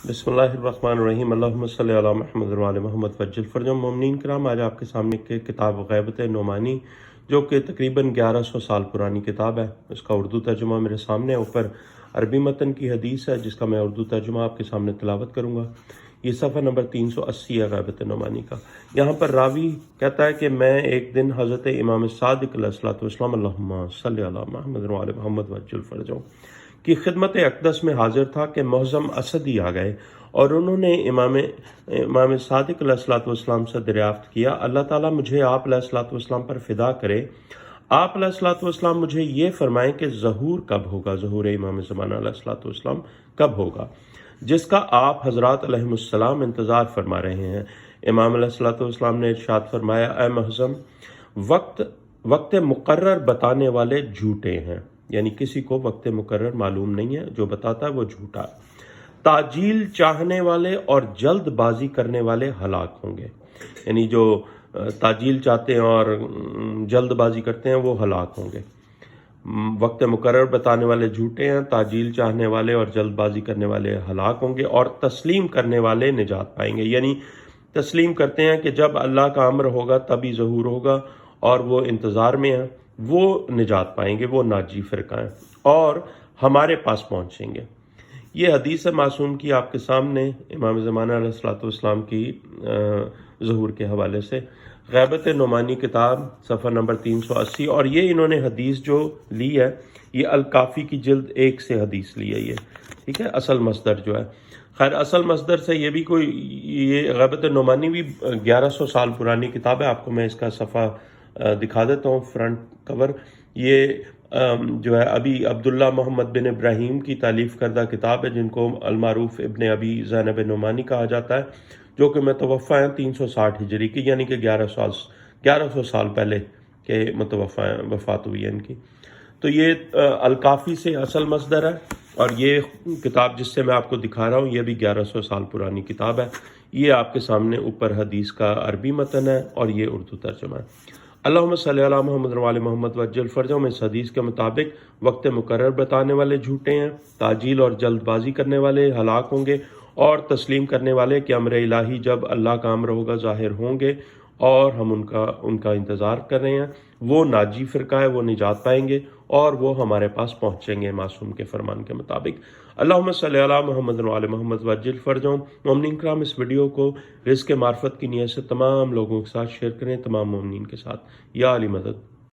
بسم اللہ الرحمن الرحیم اللہم صلی علی محمد وعلی محمد وجل فرجم مومنین کرام، آج آپ کے سامنے کے کتاب غیبت نعمانی جو کہ تقریباً 1100 سال پرانی کتاب ہے، اس کا اردو ترجمہ میرے سامنے ہے۔ اوپر عربی متن کی حدیث ہے جس کا میں اردو ترجمہ آپ کے سامنے تلاوت کروں گا۔ یہ صفحہ نمبر 380 ہے غیبت نعمانی کا۔ یہاں پر راوی کہتا ہے کہ میں ایک دن حضرت امام صادق علیہ الصلوۃ والسلام اللہم صلی علی محمد وعلی محمد وجل فرجم کی خدمت اقدس میں حاضر تھا کہ محزم اسدی آ گئے اور انہوں نے امام صادق علیہ الصلوۃ والسلام سے دریافت کیا، اللہ تعالیٰ مجھے آپ علیہ الصلوۃ والسلام پر فدا کرے، آپ علیہ الصلوۃ والسلام مجھے یہ فرمائیں کہ ظہور کب ہوگا، ظہور امام زمانہ علیہ الصلوۃ والسلام کب ہوگا، جس کا آپ حضرات علیہ السلام انتظار فرما رہے ہیں۔ امام علیہ الصلوۃ والسلام نے ارشاد فرمایا، اے محزم، وقت مقرر بتانے والے جھوٹے ہیں، یعنی کسی کو وقت مقرر معلوم نہیں ہے، جو بتاتا ہے وہ جھوٹا ہے۔ تاجیل چاہنے والے اور جلد بازی کرنے والے ہلاک ہوں گے، یعنی جو تاجیل چاہتے ہیں اور جلد بازی کرتے ہیں وہ ہلاک ہوں گے۔ وقت مقرر بتانے والے جھوٹے ہیں، تاجیل چاہنے والے اور جلد بازی کرنے والے ہلاک ہوں گے، اور تسلیم کرنے والے نجات پائیں گے، یعنی تسلیم کرتے ہیں کہ جب اللہ کا امر ہوگا تبھی ظہور ہوگا اور وہ انتظار میں ہیں، وہ نجات پائیں گے، وہ ناجی فرقہ ہیں اور ہمارے پاس پہنچیں گے۔ یہ حدیث معصوم کی آپ کے سامنے امام زمانہ علیہ الصلوۃ والسلام کی ظہور کے حوالے سے غیبت نعمانی کتاب صفحہ نمبر 380، اور یہ انہوں نے حدیث جو لی ہے یہ الکافی کی جلد 1 سے حدیث لی ہے، یہ ٹھیک ہے، اصل مصدر جو ہے۔ خیر اصل مصدر سے یہ بھی کوئی، یہ غیبت نعمانی بھی 1100 سال پرانی کتاب ہے۔ آپ کو میں اس کا صفحہ دکھا دیتا ہوں، فرنٹ کور۔ یہ جو ہے ابھی عبداللہ محمد بن ابراہیم کی تالیف کردہ کتاب ہے، جن کو المعروف ابن ابی زینب نعمانی کہا جاتا ہے، جو کہ متوفی ہیں 360 ہجری کی، یعنی کہ 1100 سال پہلے کے وفات ہوئی ہے ان کی۔ تو یہ الکافی سے اصل مصدر ہے، اور یہ کتاب جس سے میں آپ کو دکھا رہا ہوں یہ بھی 1100 سال پرانی کتاب ہے۔ یہ آپ کے سامنے اوپر حدیث کا عربی متن ہے اور یہ اردو ترجمہ ہے۔ اللہم صلی علی محمد وعلی محمد وجل فرجم، اس حدیث کے مطابق وقت مقرر بتانے والے جھوٹے ہیں، تاجیل اور جلد بازی کرنے والے ہلاک ہوں گے، اور تسلیم کرنے والے کہ امر الہی جب اللہ کا امر ہوگا ظاہر ہوں گے اور ہم ان کا انتظار کر رہے ہیں، وہ ناجی فرقہ ہے، وہ نجات پائیں گے اور وہ ہمارے پاس پہنچیں گے معصوم کے فرمان کے مطابق۔ اللہم صلی علی محمد وعلی محمد وجل فرجم۔ مومنین کرام، اس ویڈیو کو رزق معرفت کی نیت سے تمام لوگوں کے ساتھ شیئر کریں، تمام مومنین کے ساتھ۔ یا علی مدد۔